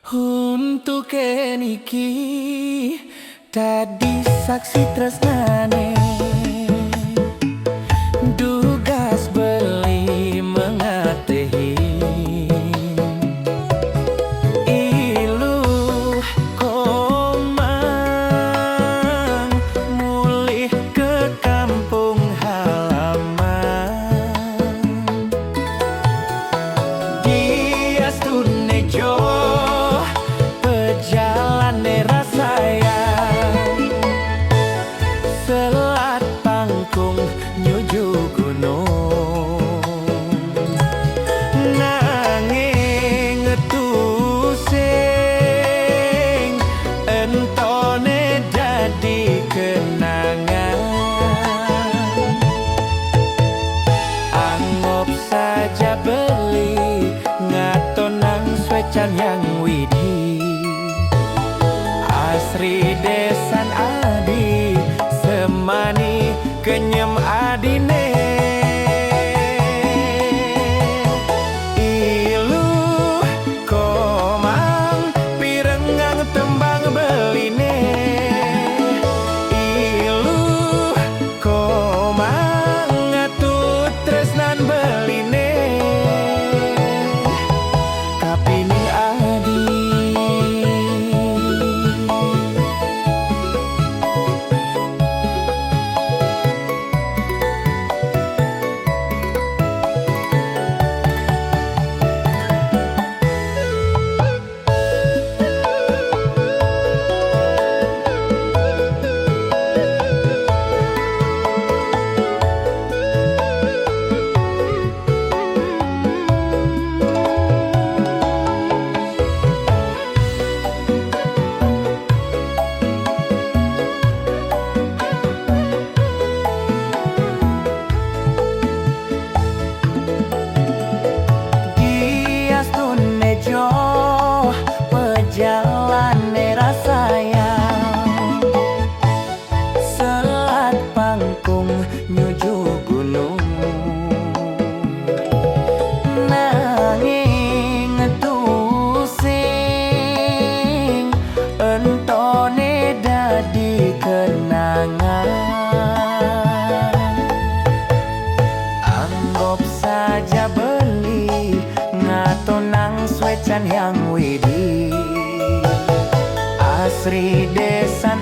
Untuk keniki tadi saksi tresnane dugas beli mengatehi ilu komang mulih ke kampung halaman dia stunejo Selat Pangkung nyuju gunung nanging tusing entone dadi kenangan anggap saja beli ngatonang swecan yang widhi asri desan adi semani kenyem adine ilu komang pirengang tembang beline ilu komang ngatut tresnan beline kapining adi Perjalanan rasayang Selat Pangkung nyuju gunung nanging tusing entone dadi kenangan anggap saja beli ngatonang swecan yang widhi asri desa